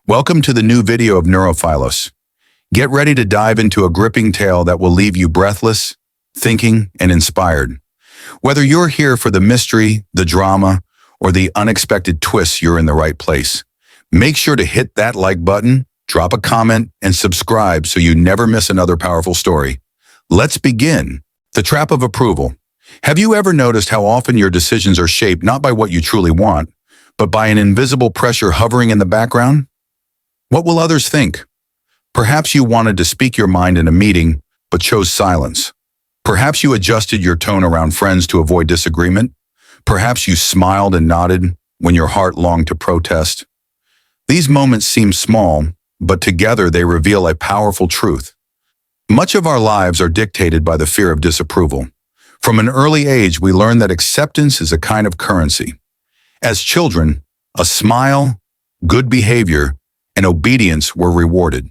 Welcome to the new video of NeuroPhilos. Get ready to dive into a gripping tale that will leave you breathless, thinking, and inspired. Whether you're here for the mystery, the drama, or the unexpected twists, you're in the right place. Make sure to hit that like button, drop a comment, and subscribe so you never miss another powerful story. Let's begin. The trap of approval. Have you ever noticed how often your decisions are shaped not by what you truly want, but by an invisible pressure hovering in the background? What will others think? Perhaps you wanted to speak your mind in a meeting, but chose silence. Perhaps you adjusted your tone around friends to avoid disagreement. Perhaps you smiled and nodded when your heart longed to protest. These moments seem small, but together they reveal a powerful truth. Much of our lives are dictated by the fear of disapproval. From an early age, we learn that acceptance is a kind of currency. As children, a smile, good behavior, and obedience were rewarded.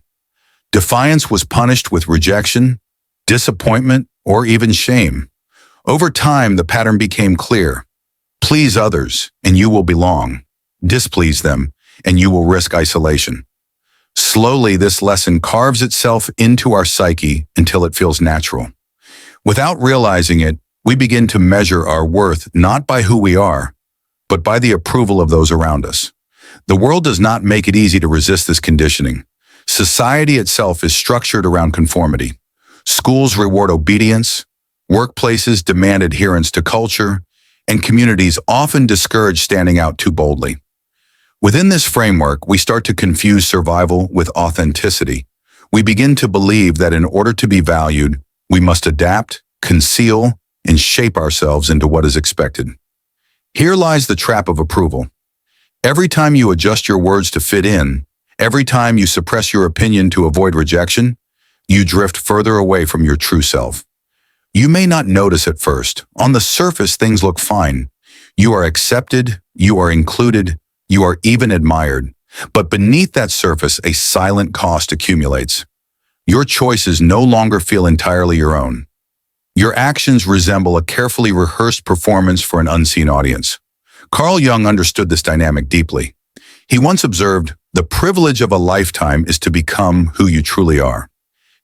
Defiance was punished with rejection, disappointment, or even shame. Over time, the pattern became clear. Please others, and you will belong. Displease them, and you will risk isolation. Slowly, this lesson carves itself into our psyche until it feels natural. Without realizing it, we begin to measure our worth not by who we are, but by the approval of those around us. The world does not make it easy to resist this conditioning. Society itself is structured around conformity. Schools reward obedience, workplaces demand adherence to culture, and communities often discourage standing out too boldly. Within this framework, we start to confuse survival with authenticity. We begin to believe that in order to be valued, we must adapt, conceal, and shape ourselves into what is expected. Here lies the trap of approval. Every time you adjust your words to fit in, every time you suppress your opinion to avoid rejection, you drift further away from your true self. You may not notice at first. On the surface, things look fine. You are accepted, you are included, you are even admired. But beneath that surface, a silent cost accumulates. Your choices no longer feel entirely your own. Your actions resemble a carefully rehearsed performance for an unseen audience. Carl Jung understood this dynamic deeply. He once observed, "The privilege of a lifetime is to become who you truly are."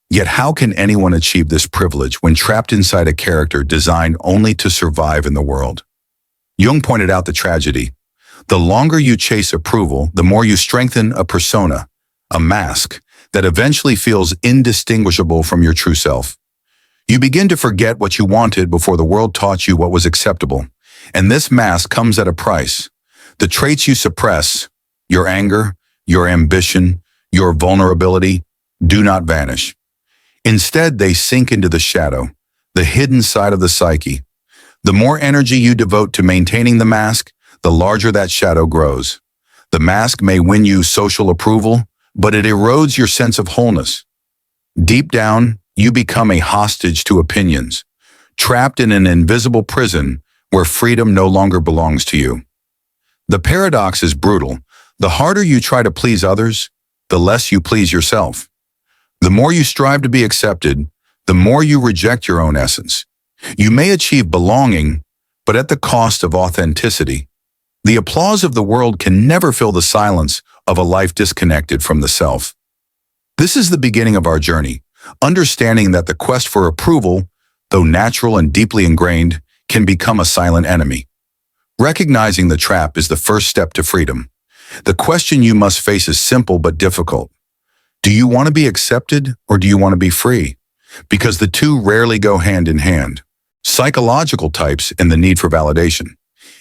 Yet how can anyone achieve this privilege when trapped inside a character designed only to survive in the world? Jung pointed out the tragedy. The longer you chase approval, the more you strengthen a persona, a mask, that eventually feels indistinguishable from your true self. You begin to forget what you wanted before the world taught you what was acceptable. And this mask comes at a price. The traits you suppress, your anger, your ambition, your vulnerability, do not vanish. Instead, they sink into the shadow, the hidden side of the psyche. The more energy you devote to maintaining the mask, the larger that shadow grows. The mask may win you social approval, but it erodes your sense of wholeness. Deep down, you become a hostage to opinions, trapped in an invisible prison where freedom no longer belongs to you. The paradox is brutal. The harder you try to please others, the less you please yourself. The more you strive to be accepted, the more you reject your own essence. You may achieve belonging, but at the cost of authenticity. The applause of the world can never fill the silence of a life disconnected from the self. This is the beginning of our journey, understanding that the quest for approval, though natural and deeply ingrained, can become a silent enemy. Recognizing the trap is the first step to freedom. The question you must face is simple but difficult. Do you want to be accepted or do you want to be free? Because the two rarely go hand in hand. Psychological types and the need for validation.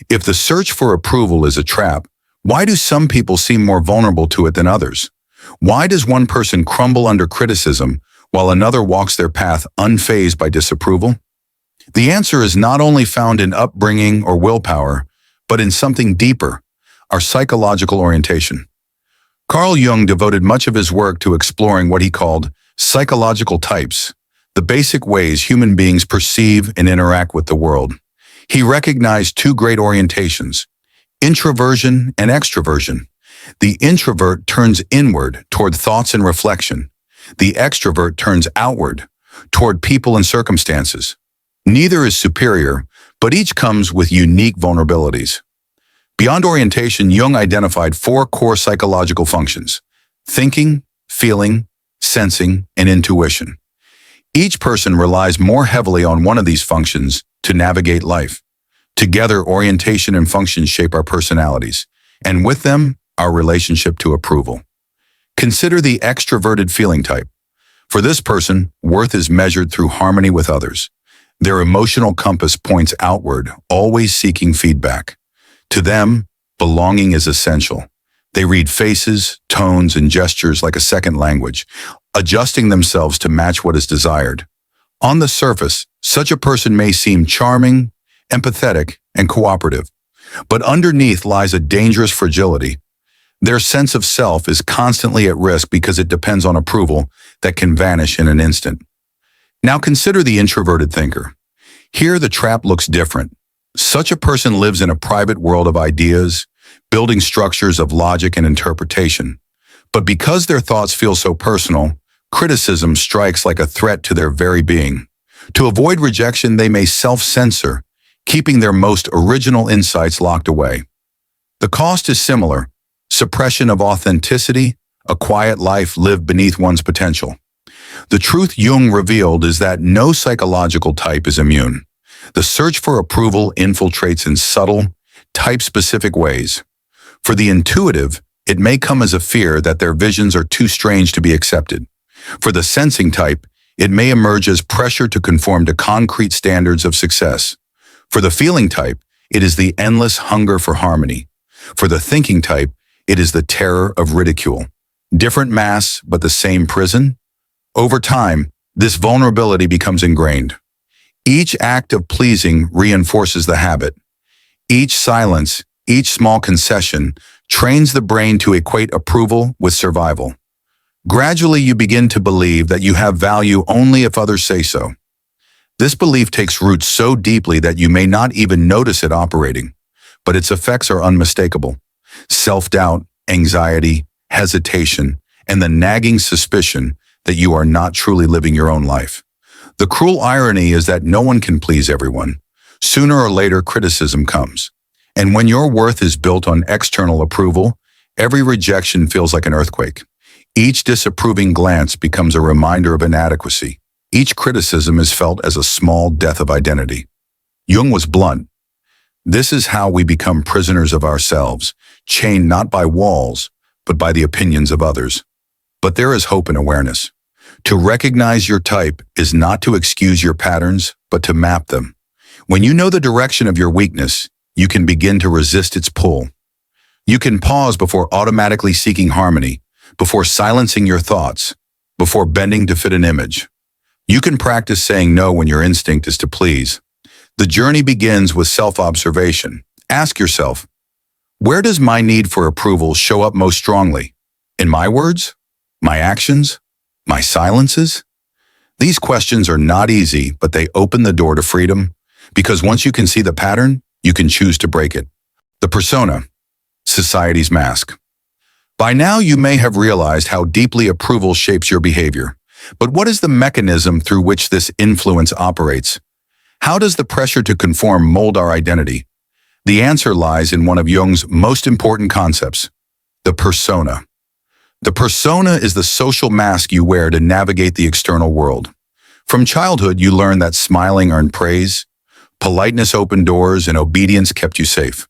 If the search for approval is a trap, why do some people seem more vulnerable to it than others? Why does one person crumble under criticism while another walks their path unfazed by disapproval? The answer is not only found in upbringing or willpower, but in something deeper, our psychological orientation. Carl Jung devoted much of his work to exploring what he called psychological types, the basic ways human beings perceive and interact with the world. He recognized two great orientations, introversion and extroversion. The introvert turns inward toward thoughts and reflection. The extrovert turns outward toward people and circumstances. Neither is superior, but each comes with unique vulnerabilities. Beyond orientation, Jung identified four core psychological functions: thinking, feeling, sensing, and intuition. Each person relies more heavily on one of these functions to navigate life. Together, orientation and functions shape our personalities, and with them, our relationship to approval. Consider the extroverted feeling type. For this person, worth is measured through harmony with others. Their emotional compass points outward, always seeking feedback. To them, belonging is essential. They read faces, tones, and gestures like a second language, adjusting themselves to match what is desired. On the surface, such a person may seem charming, empathetic, and cooperative, but underneath lies a dangerous fragility. Their sense of self is constantly at risk because it depends on approval that can vanish in an instant. Now consider the introverted thinker. Here the trap looks different. Such a person lives in a private world of ideas, building structures of logic and interpretation. But because their thoughts feel so personal, criticism strikes like a threat to their very being. To avoid rejection, they may self-censor, keeping their most original insights locked away. The cost is similar: suppression of authenticity, a quiet life lived beneath one's potential. The truth Jung revealed is that no psychological type is immune. The search for approval infiltrates in subtle, type-specific ways. For the intuitive, it may come as a fear that their visions are too strange to be accepted. For the sensing type, it may emerge as pressure to conform to concrete standards of success. For the feeling type, it is the endless hunger for harmony. For the thinking type, it is the terror of ridicule. Different masks, but the same prison? Over time, this vulnerability becomes ingrained. Each act of pleasing reinforces the habit. Each silence, each small concession, trains the brain to equate approval with survival. Gradually, you begin to believe that you have value only if others say so. This belief takes root so deeply that you may not even notice it operating, but its effects are unmistakable. Self-doubt, anxiety, hesitation, and the nagging suspicion that you are not truly living your own life. The cruel irony is that no one can please everyone. Sooner or later, criticism comes. And when your worth is built on external approval, every rejection feels like an earthquake. Each disapproving glance becomes a reminder of inadequacy. Each criticism is felt as a small death of identity. Jung was blunt. This is how we become prisoners of ourselves, chained not by walls, but by the opinions of others. But there is hope in awareness. To recognize your type is not to excuse your patterns, but to map them. When you know the direction of your weakness, you can begin to resist its pull. You can pause before automatically seeking harmony, before silencing your thoughts, before bending to fit an image. You can practice saying no when your instinct is to please. The journey begins with self-observation. Ask yourself, where does my need for approval show up most strongly? In my words? My actions? My silences? These questions are not easy, but they open the door to freedom, because once you can see the pattern, you can choose to break it. The persona, society's mask. By now, you may have realized how deeply approval shapes your behavior. But what is the mechanism through which this influence operates? How does the pressure to conform mold our identity? The answer lies in one of Jung's most important concepts, the persona. The persona is the social mask you wear to navigate the external world. From childhood, you learn that smiling earned praise, politeness opened doors, and obedience kept you safe.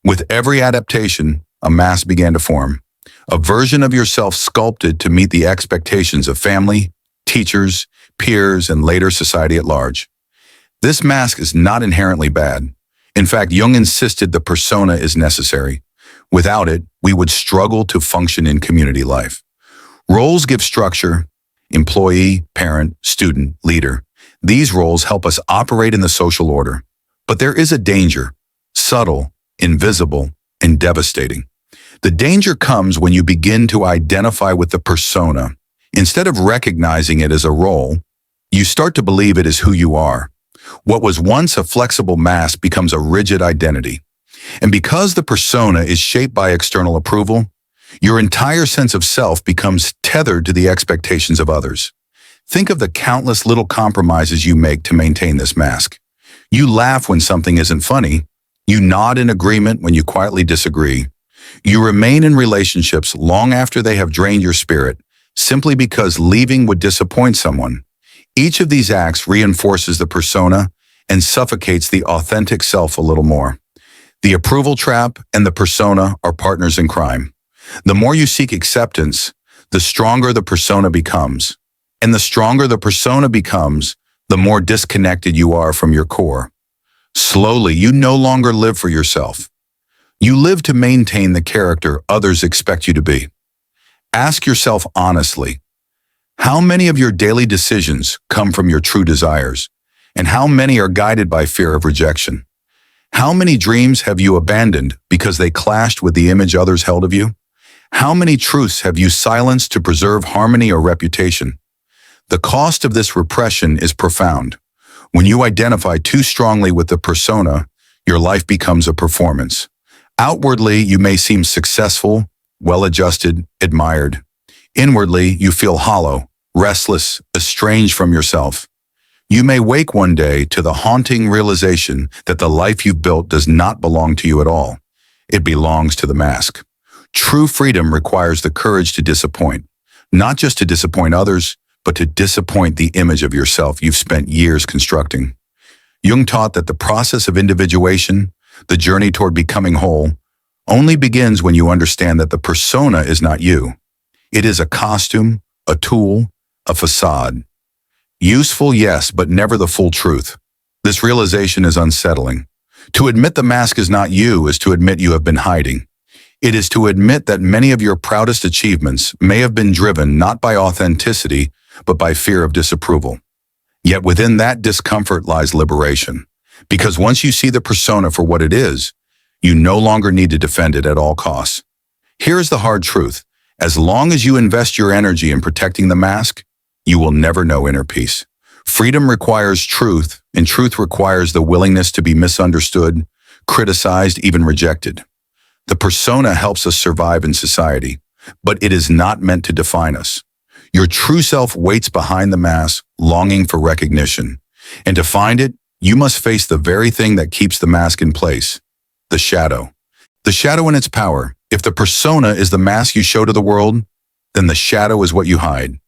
With every adaptation, a mask began to form, a version of yourself sculpted to meet the expectations of family, teachers, peers, and later society at large. This mask is not inherently bad. In fact, Jung insisted the persona is necessary. Without it, we would struggle to function in community life. Roles give structure: employee, parent, student, leader. These roles help us operate in the social order. But there is a danger, subtle, invisible, and devastating. The danger comes when you begin to identify with the persona. Instead of recognizing it as a role, you start to believe it is who you are. What was once a flexible mask becomes a rigid identity. And because the persona is shaped by external approval, your entire sense of self becomes tethered to the expectations of others. Think of the countless little compromises you make to maintain this mask. You laugh when something isn't funny. You nod in agreement when you quietly disagree. You remain in relationships long after they have drained your spirit, simply because leaving would disappoint someone. Each of these acts reinforces the persona and suffocates the authentic self a little more. The approval trap and the persona are partners in crime. The more you seek acceptance, the stronger the persona becomes. And the stronger the persona becomes, the more disconnected you are from your core. Slowly, you no longer live for yourself. You live to maintain the character others expect you to be. Ask yourself honestly, how many of your daily decisions come from your true desires, and how many are guided by fear of rejection? How many dreams have you abandoned because they clashed with the image others held of you? How many truths have you silenced to preserve harmony or reputation? The cost of this repression is profound. When you identify too strongly with the persona, your life becomes a performance. Outwardly, you may seem successful, well-adjusted, admired. Inwardly, you feel hollow, restless, estranged from yourself. You may wake one day to the haunting realization that the life you've built does not belong to you at all. It belongs to the mask. True freedom requires the courage to disappoint, not just to disappoint others, but to disappoint the image of yourself you've spent years constructing. Jung taught that the process of individuation, the journey toward becoming whole, only begins when you understand that the persona is not you. It is a costume, a tool, a facade. Useful, yes, but never the full truth. This realization is unsettling. To admit the mask is not you is to admit you have been hiding. It is to admit that many of your proudest achievements may have been driven not by authenticity, but by fear of disapproval. Yet within that discomfort lies liberation. Because once you see the persona for what it is, you no longer need to defend it at all costs. Here is the hard truth. As long as you invest your energy in protecting the mask, you will never know inner peace. Freedom requires truth, and truth requires the willingness to be misunderstood, criticized, even rejected. The persona helps us survive in society, but it is not meant to define us. Your true self waits behind the mask, longing for recognition. And to find it, you must face the very thing that keeps the mask in place, the shadow. The shadow and its power. If the persona is the mask you show to the world, then the shadow is what you hide.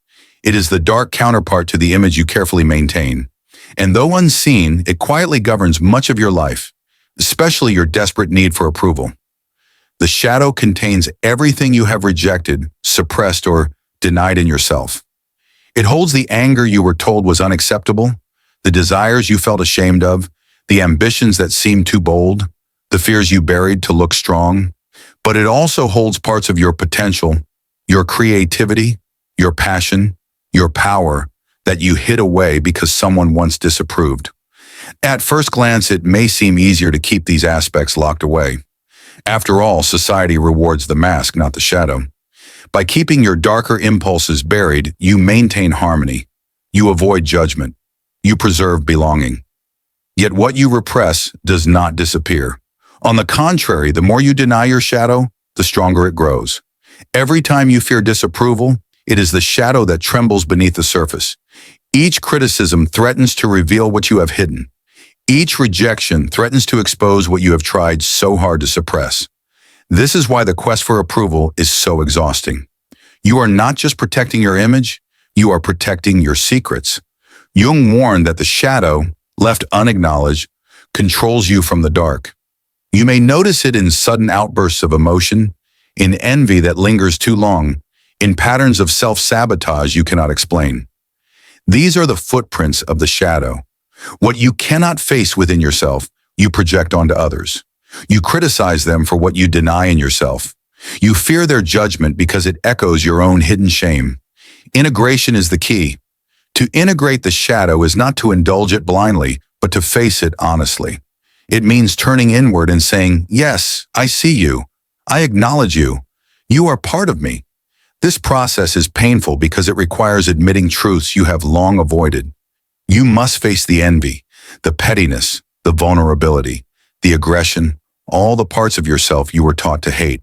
It is the dark counterpart to the image you carefully maintain. And though unseen, it quietly governs much of your life, especially your desperate need for approval. The shadow contains everything you have rejected, suppressed, or denied in yourself. It holds the anger you were told was unacceptable, the desires you felt ashamed of, the ambitions that seemed too bold, the fears you buried to look strong. But it also holds parts of your potential, your creativity, your passion, your power that you hid away because someone once disapproved. At first glance, it may seem easier to keep these aspects locked away. After all, society rewards the mask, not the shadow. By keeping your darker impulses buried, you maintain harmony. You avoid judgment. You preserve belonging. Yet what you repress does not disappear. On the contrary, the more you deny your shadow, the stronger it grows. Every time you fear disapproval, it is the shadow that trembles beneath the surface. Each criticism threatens to reveal what you have hidden. Each rejection threatens to expose what you have tried so hard to suppress. This is why the quest for approval is so exhausting. You are not just protecting your image, you are protecting your secrets. Jung warned that the shadow, left unacknowledged, controls you from the dark. You may notice it in sudden outbursts of emotion, in envy that lingers too long, in patterns of self-sabotage you cannot explain. These are the footprints of the shadow. What you cannot face within yourself, you project onto others. You criticize them for what you deny in yourself. You fear their judgment because it echoes your own hidden shame. Integration is the key. To integrate the shadow is not to indulge it blindly, but to face it honestly. It means turning inward and saying, "Yes, I see you. I acknowledge you. You are part of me." This process is painful because it requires admitting truths you have long avoided. You must face the envy, the pettiness, the vulnerability, the aggression, all the parts of yourself you were taught to hate.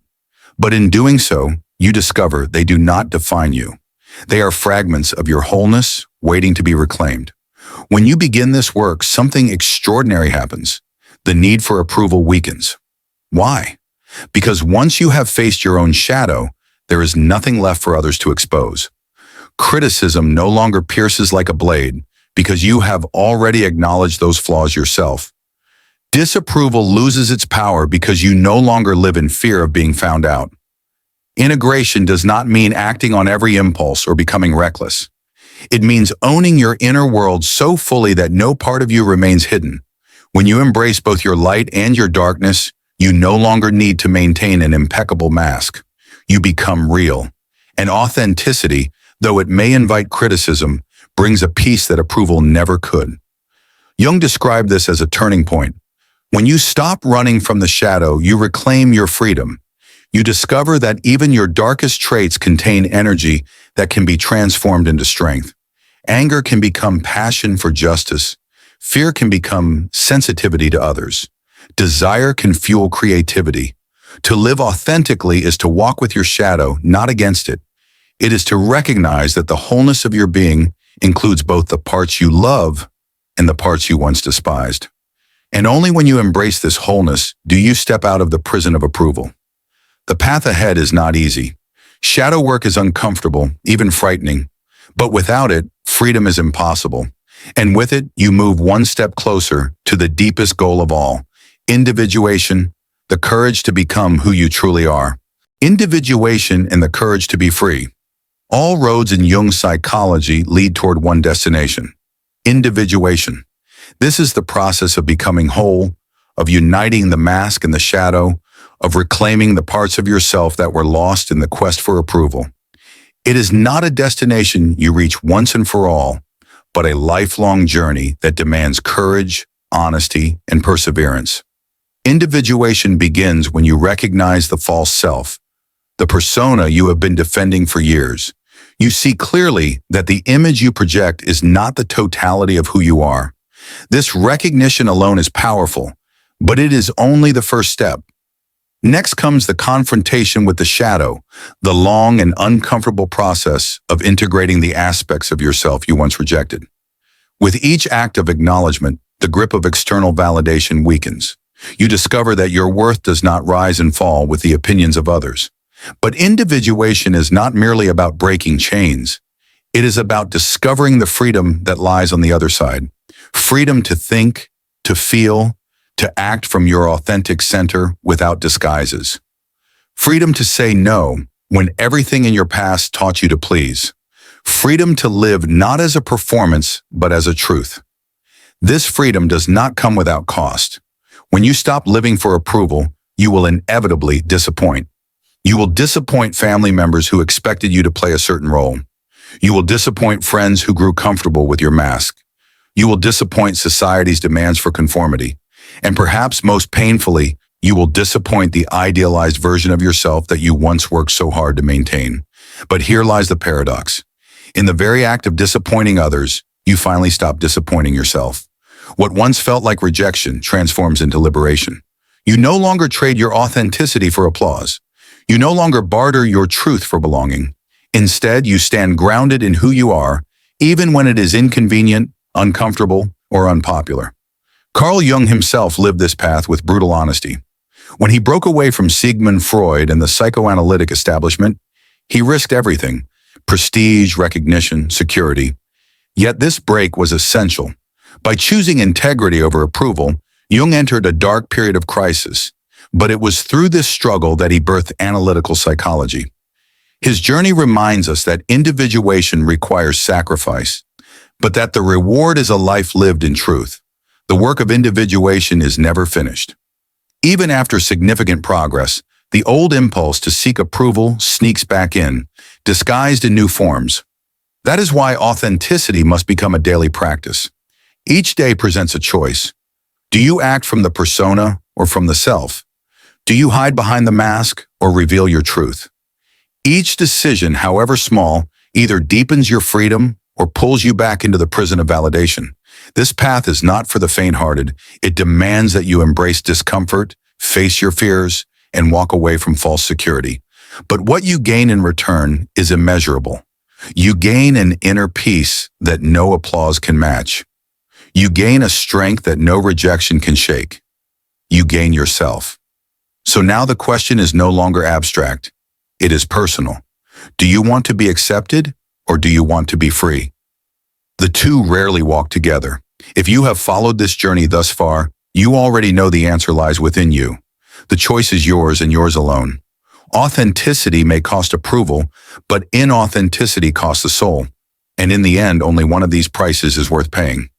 But in doing so, you discover they do not define you. They are fragments of your wholeness waiting to be reclaimed. When you begin this work, something extraordinary happens. The need for approval weakens. Why? Because once you have faced your own shadow, there is nothing left for others to expose. Criticism no longer pierces like a blade because you have already acknowledged those flaws yourself. Disapproval loses its power because you no longer live in fear of being found out. Integration does not mean acting on every impulse or becoming reckless. It means owning your inner world so fully that no part of you remains hidden. When you embrace both your light and your darkness, you no longer need to maintain an impeccable mask. You become real. And authenticity, though it may invite criticism, brings a peace that approval never could. Jung described this as a turning point. When you stop running from the shadow, you reclaim your freedom. You discover that even your darkest traits contain energy that can be transformed into strength. Anger can become passion for justice. Fear can become sensitivity to others. Desire can fuel creativity. To live authentically is to walk with your shadow, not against it. It is to recognize that the wholeness of your being includes both the parts you love and the parts you once despised. And only when you embrace this wholeness do you step out of the prison of approval. The path ahead is not easy. Shadow work is uncomfortable, even frightening. But without it, freedom is impossible. And with it, you move one step closer to the deepest goal of all, individuation, the courage to become who you truly are. Individuation and the courage to be free. All roads in Jung's psychology lead toward one destination, individuation. This is the process of becoming whole, of uniting the mask and the shadow, of reclaiming the parts of yourself that were lost in the quest for approval. It is not a destination you reach once and for all, but a lifelong journey that demands courage, honesty, and perseverance. Individuation begins when you recognize the false self, the persona you have been defending for years. You see clearly that the image you project is not the totality of who you are. This recognition alone is powerful, but it is only the first step. Next comes the confrontation with the shadow, the long and uncomfortable process of integrating the aspects of yourself you once rejected. With each act of acknowledgement, the grip of external validation weakens. You discover that your worth does not rise and fall with the opinions of others. But individuation is not merely about breaking chains. It is about discovering the freedom that lies on the other side. Freedom to think, to feel, to act from your authentic center without disguises. Freedom to say no when everything in your past taught you to please. Freedom to live not as a performance, but as a truth. This freedom does not come without cost. When you stop living for approval, you will inevitably disappoint. You will disappoint family members who expected you to play a certain role. You will disappoint friends who grew comfortable with your mask. You will disappoint society's demands for conformity. And perhaps most painfully, you will disappoint the idealized version of yourself that you once worked so hard to maintain. But here lies the paradox. In the very act of disappointing others, you finally stop disappointing yourself. What once felt like rejection transforms into liberation. You no longer trade your authenticity for applause. You no longer barter your truth for belonging. Instead, you stand grounded in who you are, even when it is inconvenient, uncomfortable, or unpopular. Carl Jung himself lived this path with brutal honesty. When he broke away from Sigmund Freud and the psychoanalytic establishment, he risked everything: prestige, recognition, security. Yet this break was essential. By choosing integrity over approval, Jung entered a dark period of crisis, but it was through this struggle that he birthed analytical psychology. His journey reminds us that individuation requires sacrifice, but that the reward is a life lived in truth. The work of individuation is never finished. Even after significant progress, the old impulse to seek approval sneaks back in, disguised in new forms. That is why authenticity must become a daily practice. Each day presents a choice. Do you act from the persona or from the self? Do you hide behind the mask or reveal your truth? Each decision, however small, either deepens your freedom or pulls you back into the prison of validation. This path is not for the faint-hearted. It demands that you embrace discomfort, face your fears, and walk away from false security. But what you gain in return is immeasurable. You gain an inner peace that no applause can match. You gain a strength that no rejection can shake. You gain yourself. So now the question is no longer abstract. It is personal. Do you want to be accepted or do you want to be free? The two rarely walk together. If you have followed this journey thus far, you already know the answer lies within you. The choice is yours and yours alone. Authenticity may cost approval, but inauthenticity costs the soul. And in the end, only one of these prices is worth paying.